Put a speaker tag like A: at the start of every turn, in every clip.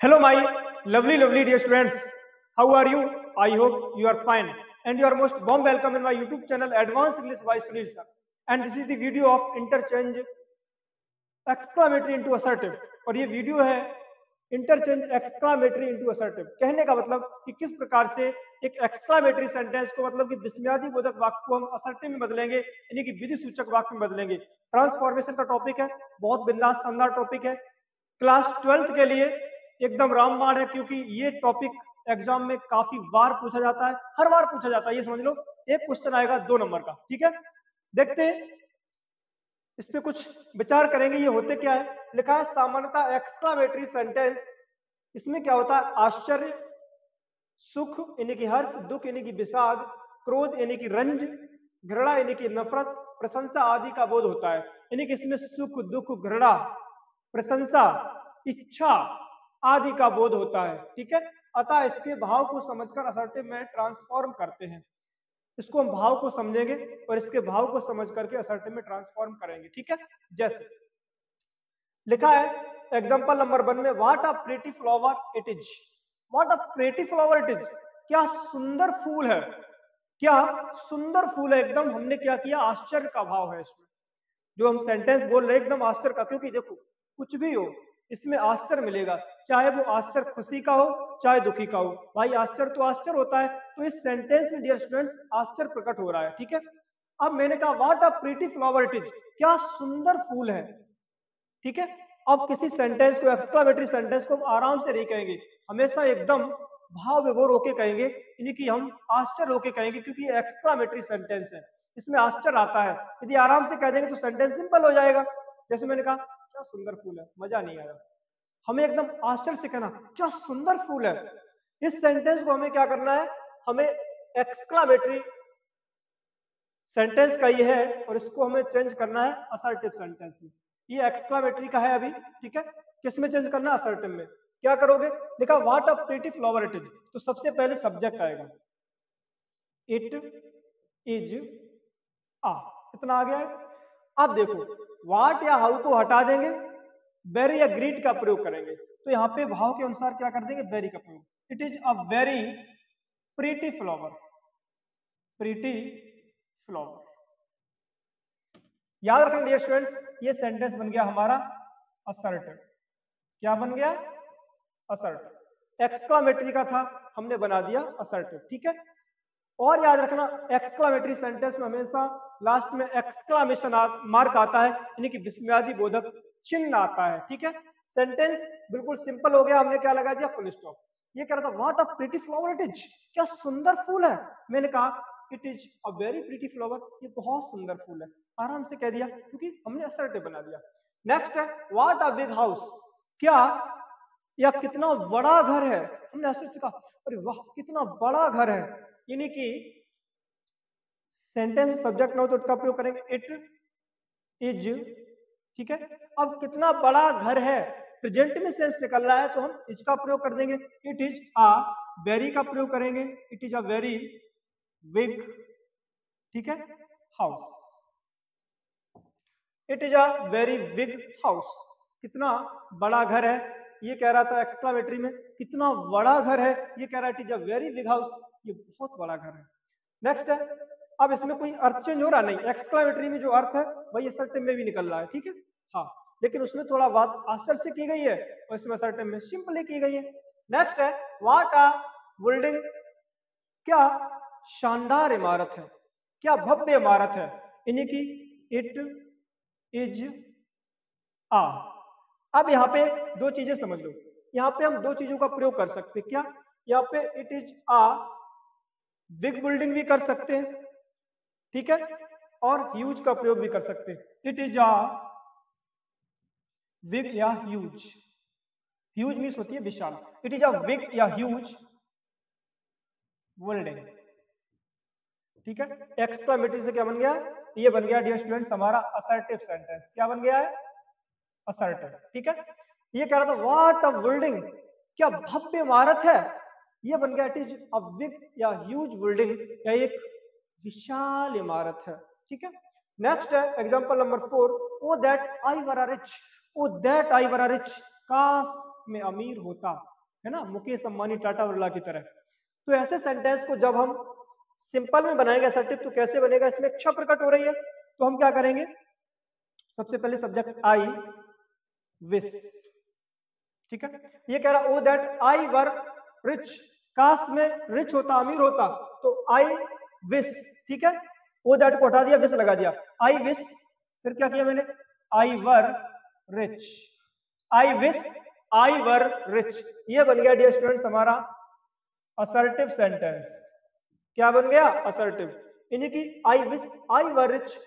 A: Hello, my lovely dear students. How are you? I hope you are fine. And you are most warm welcome in my YouTube channel, Advanced English by Sunil sir. And this is the video of interchange exclamatory into assertive. और ये video है interchange exclamatory into assertive. कहने का मतलब कि किस प्रकार से एक एक्सक्लामेटरी सेंटेंस को मतलब कि विस्मयादि बोधक वाक्य को हम असर्टिव में बदलेंगे, यानी कि विधि सूचक वाक्य में बदलेंगे। ट्रांसफॉर्मेशन का टॉपिक है, बहुत बिंदास शानदार टॉपिक है। क्लास 12th के लिए एकदम रामबाण है, क्योंकि ये टॉपिक एग्जाम में काफी बार पूछा जाता है, हर बार पूछा जाता है। ये समझ लो एक क्वेश्चन आएगा 2 नंबर का। ठीक है, देखते हैं इस पे कुछ विचार करेंगे। ये होते क्या है, लिखा है सामान्यतः एक्सक्लामेटरी सेंटेंस। इसमें क्या होता है, आश्चर्य, सुख यानी कि हर्ष, दुख यानी कि विषाद, क्रोध यानी कि रंज, घृणा यानी कि नफरत, प्रशंसा आदि का बोध होता है। यानी कि इसमें सुख, दुख, घृणा, प्रशंसा, इच्छा आदि का बोध होता है। ठीक है, अतः इसके भाव को समझकर असर्टिव में ट्रांसफॉर्म करते हैं। इसको हम भाव को समझेंगे और इसके भाव को समझ करके असर्टिव में ट्रांसफॉर्म करेंगे। ठीक है, जैसे लिखा है एग्जांपल नंबर 1 में, what a pretty flower it is. What a pretty flower it is, क्या सुंदर फूल है, क्या सुंदर फूल है। एकदम हमने क्या किया, आश्चर्य का भाव है इसमें। जो हम सेंटेंस बोल रहे हैं एकदम आश्चर्य का, क्योंकि देखो कुछ भी हो इसमें आश्चर्य मिलेगा, चाहे वो आश्चर्य खुशी का हो चाहे दुखी का हो। भाई आश्चर्य तो आश्चर्य होता है, तो इस सेंटेंस में डियर स्टूडेंट्स आश्चर्य प्रकट हो रहा है। ठीक है, अब मैंने कहा what a pretty flower it is, क्या सुंदर फूल है। ठीक है, अब किसी सेंटेंस को, एक्सक्लामेटरी सेंटेंस को आराम से नहीं कहेंगे, हमेशा एकदम भाव विभोर होके कहेंगे, यानी कि हम आश्चर्य होके कहेंगे, क्योंकि ये एक्सक्लामेटरी सेंटेंस है, इसमें आश्चर्य आता है। यदि आराम से कह देंगे तो सेंटेंस सिंपल हो जाएगा। जैसे मैंने कहा क्या सुंदर फूल है, मजा नहीं आया। हमें एकदम आश्चर्य से कहना क्या सुंदर फूल है। इस सेंटेंस को हमें क्या करना है, हमें एक्सक्लामेटरी सेंटेंस का ये है और इसको हमें चेंज करना है असर्टिव सेंटेंस में। ये एक्सक्लामेटरी का है अभी। ठीक है, किस में चेंज करना है, असर्टिव में। क्या करोगे, लिखा what a pretty flower it is, तो सबसे पहले सब्जेक्ट आएगा, इट इज आ, इतना आ गया है। अब देखो व्हाट या हाउ को हटा देंगे, वेरी या ग्रीट का प्रयोग करेंगे। तो यहाँ पे भाव के अनुसार क्या कर देंगे, वेरी का प्रयोग। It is a very pretty flower, pretty flower. याद रखना डियर स्टूडेंट्स, ये सेंटेंस बन गया हमारा असर्टिव। क्या बन गया, असर्टिव। एक्सक्लामेटरी का था, हमने बना दिया असर्टिव। ठीक है, और याद रखना एक्सक्लामेटरी सेंटेंस में हमेशा लास्ट में एक्सक्लामेशन मार्क आता है, यानी कि विस्मयादि बोधक चिन्ह आता है। ठीक है, सेंटेंस बिल्कुल सिंपल हो गया, हमने क्या लगा दिया, फुल स्टॉप। ये कह रहा था what a pretty flower it is, क्या सुंदर फूल है। मैंने कहा it is a very pretty flower, ये बहुत सुंदर फूल है। आराम से कह दिया क्योंकि हमने असर्टिव बना दिया। नेक्स्ट है व्हाट अ बिग हाउस, क्या या कितना बड़ा घर है। हमने ऐसे कहा अरे वाह कितना बड़ा घर है, यानी कि सेंटेंस सब्जेक्ट ना हो तो इसका प्रयोग करेंगे इट इज। ठीक है, अब कितना बड़ा घर है, प्रेजेंट में सेंस निकल रहा है तो हम इज का प्रयोग कर देंगे। इट इज अ वेरी का प्रयोग करेंगे, it is a very big, ठीक है, house. It is a very big house, कितना बड़ा घर है। ये कह रहा था एक्सक्लामेटरी में कितना बड़ा घर है, ये कह रहा है it is a very big house, ये बहुत बड़ा घर है। नेक्स्ट है, अब इसमें कोई अर्थ चेंज हो रहा नहीं, एक्सक्लामेटरी में जो अर्थ है वही असर्टिव में भी निकल रहा है। ठीक है, हाँ, लेकिन उसमें थोड़ा बात आश्चर्य से की गई है और इसमें असर्टिव में सिंपली की गई है। नेक्स्ट है व्हाट अ बिल्डिंग, क्या शानदार इमारत है, क्या भव्य इमारत है, यानी कि इट इज आ। अब यहाँ पे दो चीजें समझ लो, यहाँ पे हम दो चीजों का प्रयोग कर सकते हैं। क्या, यहाँ पे it is a big building भी कर सकते हैं, ठीक है, और ह्यूज का प्रयोग भी कर सकते हैं। इट इज आ बिग या ह्यूज, ह्यूज मीन्स होती है विशाल। इट इज अ बिग या ह्यूज बिल्डिंग। ठीक है, एक्सक्लामेटरी से क्या बन गया, ये बन गया डियर स्टूडेंट्स हमारा असर्टिव सेंटेंस। क्या बन गया है, असर्टिव। ठीक है, ये कह रहा था व्हाट अ बिल्डिंग, क्या भव्य इमारत है, ये बन गया इट इज अ बिग या ह्यूज बिल्डिंग, या एक विशाल इमारत है। ठीक है, नेक्स्ट है example number 4, O that I were rich, O that I were rich, काश में अमीर होता, है ना, मुकेश अंबानी टाटा बिरला की तरह। तो ऐसे सेंटेंस को जब हम सिंपल में बनाएंगे असर्टिव तो कैसे बनेगा, इसमें इच्छा प्रकट हो रही है तो हम क्या करेंगे, सबसे पहले सब्जेक्ट आई विश, ठीक है। ये कह रहा ओ दैट आई वर रिच, काश में रिच होता, अमीर होता, तो आई विश, ठीक है। ओ दैट को हटा दिया, विश लगा दिया, आई विश, फिर क्या किया मैंने, I were rich, I wish I were rich. ये बन गया डियर स्टूडेंट्स हमारा असर्टिव सेंटेंस। क्या बन गया, असर्टिव, यानी कि I wish I were rich,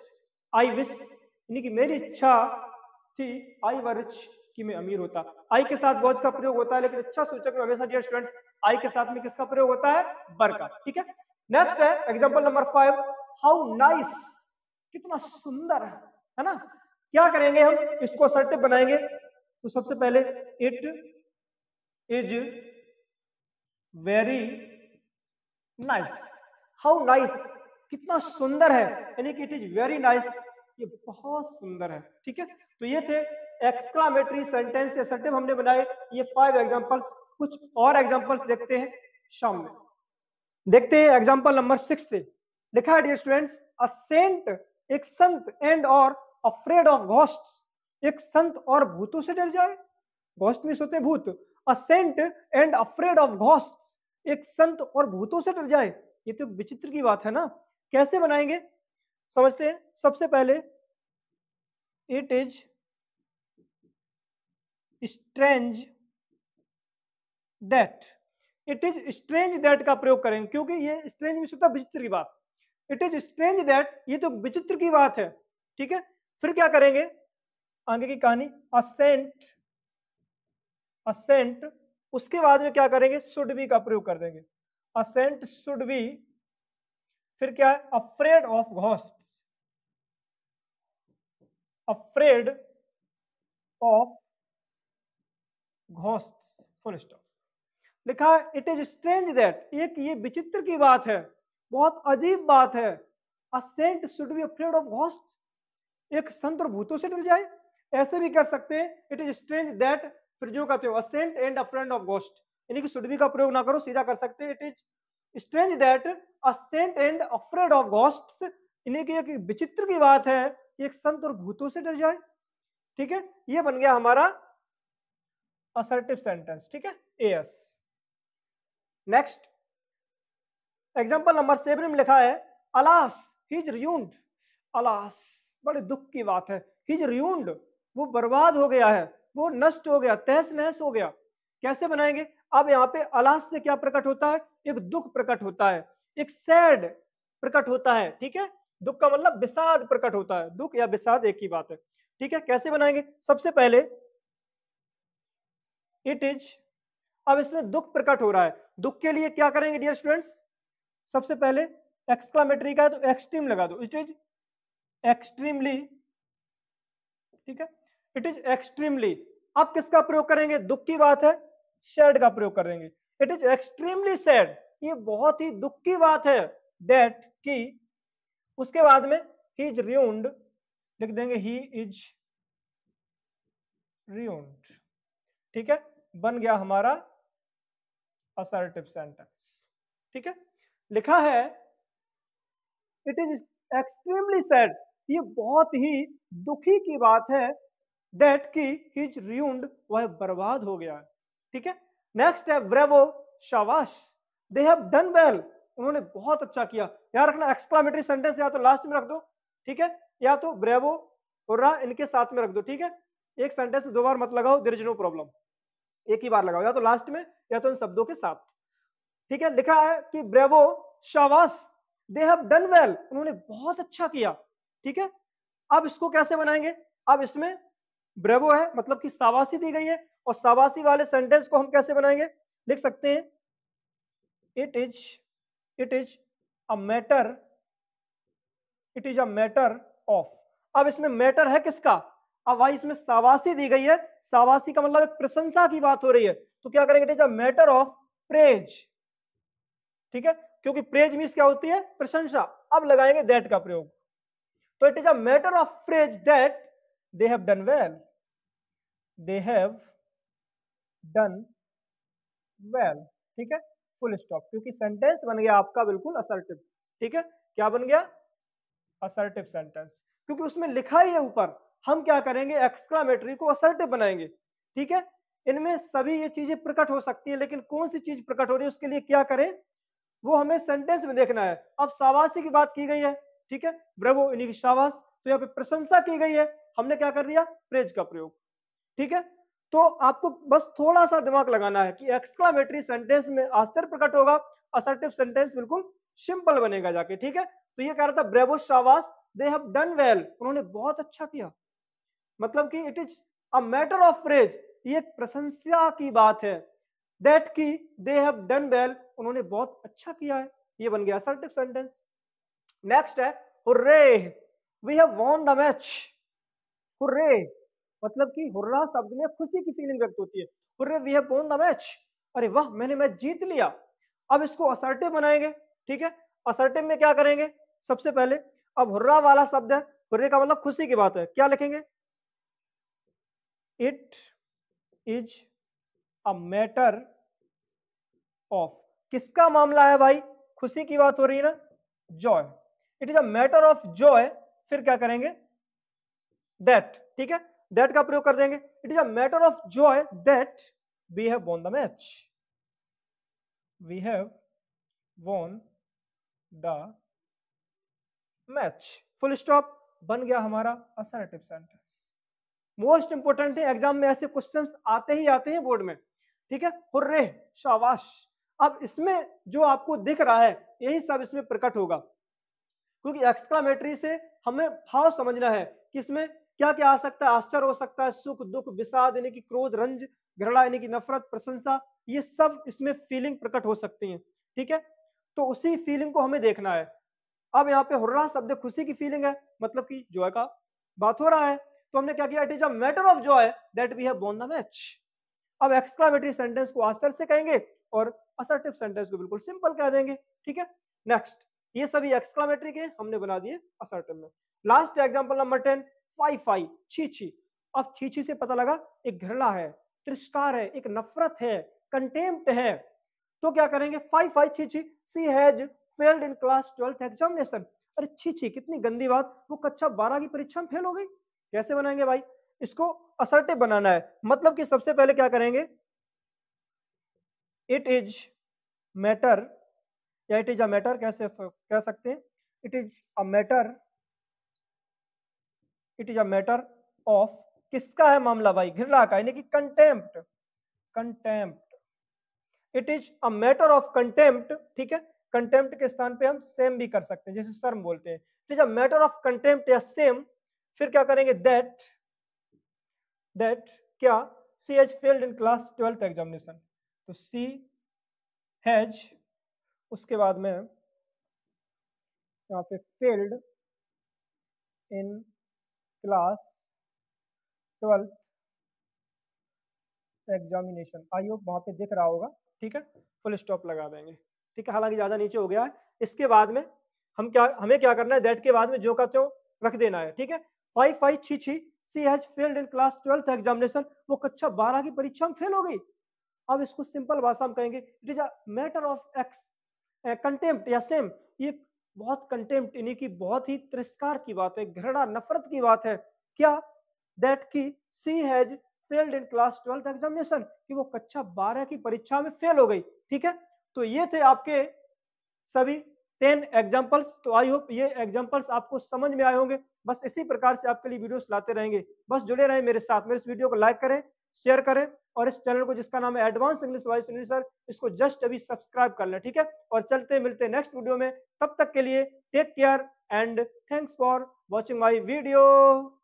A: I wish यानी कि मेरी इच्छा थी, आई वर रिच कि मैं अमीर होता। आई के साथ वॉच का प्रयोग होता है, लेकिन इच्छा सूचक में हमेशा डियर स्टूडेंट्स आई के साथ में किसका प्रयोग होता है, वर का, ठीक है। नेक्स्ट है एग्जांपल नंबर 5, हाउ नाइस, कितना सुंदर है ना। क्या करेंगे हम, इसको असर्टिव बनाएंगे तो सबसे पहले it is very nice, how nice, कितना सुंदर है, यानी कि इट इज वेरी नाइस, ये बहुत सुंदर है, ठीक है। तो ये थे एक्सक्लामेटरी सेंटेंस असर्टिव हमने बनाए, ये 5 एग्जांपल्स। कुछ और एग्जांपल्स देखते हैं शाम में। देखते हैं एग्जांपल नंबर 6 से, लिखा है डियर स्टूडेंट्स, अ सेंट, एक संत, एंड और अफ्रेड ऑफ घोस्ट्स, एक संत और भूतों से डर जाए, घोस्ट में सोते भूत, a saint and afraid of ghosts, एक संत और भूतों से डर जाए, ये तो विचित्र की बात है ना। कैसे बनाएंगे समझते हैं। सबसे पहले it is strange that, it is strange that का प्रयोग करेंगे, क्योंकि ये स्ट्रेंज में होता विचित्र की बात, इट इज स्ट्रेंज दैट, ये तो विचित्र की बात है, ठीक है। फिर क्या करेंगे, आगे की कहानी, असेंट, असेंट, उसके बाद में क्या करेंगे, शुड बी का प्रयोग कर देंगे, असेंट शुड बी, फिर क्या है, afraid of ghosts, afraid of ghosts, full stop. लिखा है इट इज स्ट्रेंज दैट, एक ये विचित्र की बात है, बहुत अजीब बात है, a saint should be afraid of ghost, एक संत और भूतों से डर जाए। ऐसे भी कर सकते हैं, इट इज स्ट्रेंज दैट, फिर जो कहते हो a saint and a friend of ghost, यानी कि शुड बी का प्रयोग ना करो, सीधा कर सकते हैं, it is strange that a saint and afraid of ghosts, यानी कि एक विचित्र की बात है एक संत और भूतों से डर जाए, ठीक है। ये बन गया हमारा असर्टिव सेंटेंस, ठीक है, एएस। नेक्स्ट एग्जांपल नंबर 7 में लिखा है, अलास ही इज रियून्ड, अलास बड़े दुख की बात है, ही इज रियून्ड, वो बर्बाद हो गया है, वो नष्ट हो गया, तहस नहस हो गया। कैसे बनाएंगे, अब यहाँ पे अलास से क्या प्रकट होता है, एक दुख प्रकट होता है, एक सैड प्रकट होता है, ठीक है। दुख का मतलब विषाद प्रकट होता है, दुख या विषाद एक ही बात है, ठीक है। कैसे बनाएंगे, सबसे पहले इट इज, अब इसमें दुख प्रकट हो रहा है, दुख के लिए क्या करेंगे डियर स्टूडेंट्स, सबसे पहले एक्सक्लामेटरी का है तो एक्सट्रीम लगा दो, इट इज एक्सट्रीमली, ठीक है, इट इज एक्सट्रीमली। अब किसका प्रयोग करेंगे, दुख की बात है, सैड का प्रयोग करेंगे, इट इज एक्सट्रीमली सैड, ये बहुत ही दुख की बात है, दैट की, उसके बाद में ही इज रियून्ड लिख देंगे, ही इज रियून्ड, ठीक है, बन गया हमारा असर्टिव सेंटेंस, ठीक है। लिखा है इट इज एक्सट्रीमली सैड, ये बहुत ही दुखी की बात है, दैट की ही इज रियून्ड, वह बर्बाद हो गया है, ठीक है। नेक्स्ट है ब्रेवो, शाबाश, दे हैव डन वेल, उन्होंने बहुत अच्छा किया। याद रखना एक्सक्लामेटरी सेंटेंस या तो लास्ट में रख दो, ठीक है, या तो ब्रेवो और रा इनके साथ में रख दो, ठीक है। एक सेंटेंस दो बार मत लगाओ, देयर इज नो प्रॉब्लम, एक ही बार लगाओ, या तो लास्ट में या तो इन शब्दों के साथ, ठीक है। लिखा है कि ब्रेवो, शाबाश, दे हैव डन वेल, उन्होंने बहुत अच्छा किया, ठीक है। अब इसको कैसे बनाएंगे, अब इसमें ब्रेवो है मतलब कि शाबाशी दी गई है, और शाबाशी वाले सेंटेंस को हम कैसे बनाएंगे, लिख सकते हैं it is a matter, it is a matter of. अब इसमें मैटर है किसका, अब भाई इसमें शाबाशी दी गई है, शाबाशी का मतलब एक प्रशंसा की बात हो रही है, तो क्या करेंगे, it is a matter of praise, ठीक है, क्योंकि प्रेज मीन्स क्या होती है, प्रशंसा। अब लगाएंगे दैट का प्रयोग, तो it is a matter of praise that they have done well, they have done well, ठीक है, फुल स्टॉप, क्योंकि सेंटेंस बन गया आपका बिल्कुल असर्टिव, ठीक है, क्या बन गया, असर्टिव सेंटेंस, क्योंकि उसमें लिखा ही है ऊपर, हम क्या करेंगे, एक्सक्लामेटरी को असर्टिव बनाएंगे, ठीक है। इनमें सभी ये चीजें प्रकट हो सकती है, लेकिन कौन सी चीज प्रकट हो रही है उसके लिए क्या करें, वो हमें सेंटेंस में देखना है। अब शाबाशी की बात की गई है, ठीक है, ब्रेवो यानी कि शाबाश, तो यहाँ पे प्रशंसा की गई है, हमने क्या कर दिया, प्रेज का प्रयोग, ठीक है। तो आपको बस थोड़ा सा दिमाग लगाना है कि एक्सक्लामेटरी सेंटेंस में आश्चर्य प्रकट होगा, असर्टिव सेंटेंस बिल्कुल सिंपल बनेगा जाके, ठीक है। तो ये कह रहा था ब्रेवो शाबाश, दे हैव डन वेल, उन्होंने बहुत अच्छा किया, मतलब कि it is a matter of praise, ये प्रशंसा की बात है, दैट की दे हैव डन वेल, उन्होंने बहुत अच्छा किया है, ये बन गया असर्टिव सेंटेंस। नेक्स्ट है hurray, we have won the match, hurray मतलब कि हुर्रा शब्द में खुशी की फीलिंग व्यक्त होती है, hurray we have won the match, अरे वाह मैंने मैच जीत लिया। अब इसको असर्टिव बनाएंगे, ठीक है, असर्टिव में क्या करेंगे, सबसे पहले अब हुर्रा वाला शब्द है, हुर्रे का मतलब खुशी की बात है, क्या लिखेंगे, it is a matter of, किसका मामला है भाई, खुशी की बात हो रही है ना, Joy, it is a matter of Joy, फिर क्या करेंगे, दैट, ठीक है, दैट का प्रयोग कर देंगे, it is a matter of joy that we have won the match, we have won the match, full stop, बन गया हमारा असर्टिव सेंटेंस। मोस्ट इंपोर्टेंट है, एग्जाम में ऐसे क्वेश्चंस आते ही आते हैं बोर्ड में, ठीक है, हुर्रे शाबाश। अब इसमें जो आपको दिख रहा है यही सब इसमें प्रकट होगा, क्योंकि एक्सक्लामेटरी से हमें भाव समझना है कि इसमें क्या क्या आ सकता है, आश्चर्य हो सकता है, सुख दुख विषाद यानी कि क्रोध रंज, घृणा यानी कि नफरत प्रशंसा, ये सब इसमें फीलिंग प्रकट हो सकती हैं, ठीक है। तो उसी फीलिंग को हमें देखना है। अब यहाँ पे हुर्रा शब्द खुशी की फीलिंग है, मतलब कि जॉय का बात हो रहा है, तो हमने क्या किया, it is a matter of joy that we have won the match. अब एक्सक्लामेटरी सेंटेंस को आश्चर्य से कहेंगे और असर्टिव सेंटेंस को बिल्कुल सिंपल कह देंगे, ठीक है। नेक्स्ट, ये सभी एक्सक्लामेटरी के हमने बना दिए असर्टिव में। Last example number 10, fie fie, छी छी। अब छी छी से पता लगा एक घृणा है, तिरस्कार है, एक नफरत है, कंटेम्प्ट है, तो क्या करेंगे, फाई फाई छी छी, she has failed in class 12th examination, अरे छी छी कितनी गंदी बात, वो कक्षा 12 की परीक्षा में फेल हो गई। कैसे बनाएंगे भाई, इसको असर्टिव बनाना है, मतलब कि सबसे पहले क्या करेंगे, इट इज मैटर, या इट इज अ मैटर कैसे कह सकते हैं, it is a matter, it is a matter of, किसका है मामला भाई, घृणा का, यानी कि contempt, contempt, it is a matter of contempt, ठीक है, कंटेम्प्ट के स्थान पे हम सेम भी कर सकते हैं, जैसे शर्म बोलते हैं, it is a matter of contempt या सेम, फिर क्या करेंगे, दैट, दैट क्या, she has failed in class 12th examination, तो सी हैज, उसके बाद में यहाँ पे failed in class 12th examination, I hope वहां पे दिख रहा होगा, ठीक है, फुल स्टॉप लगा देंगे, ठीक है, हालांकि ज्यादा नीचे हो गया है। इसके बाद में हमें क्या करना है, दैट के बाद में जो का त्यों रख देना है, ठीक है, फाई फाई छी छी, she has failed in class 12th examination, वो कक्षा 12 की परीक्षा में फेल हो गई। अब इसको सिंपल भाषा में कहेंगे, it is a matter of x contempt या सेम, ये बहुत कंटेम्प्ट यानी कि बहुत ही तिरस्कार की बात है, घृणा नफरत की बात है, क्या, दैट की she has failed in class 12th examination, कि वो कक्षा 12 की परीक्षा में फेल हो गई, ठीक है। तो ये थे आपके सभी 10 एग्जांपल्स, तो आई होप ये एग्जांपल्स आपको समझ में आए होंगे। बस इसी प्रकार से आपके लिए वीडियोस लाते रहेंगे, बस जुड़े रहें मेरे साथ, मेरे इस वीडियो को लाइक करें, शेयर करें, और इस चैनल को जिसका नाम है advance English by Sunil sir, इसको जस्ट अभी सब्सक्राइब कर लें, ठीक है। और चलते मिलते नेक्स्ट वीडियो में, तब तक के लिए take care and thanks for watching my video.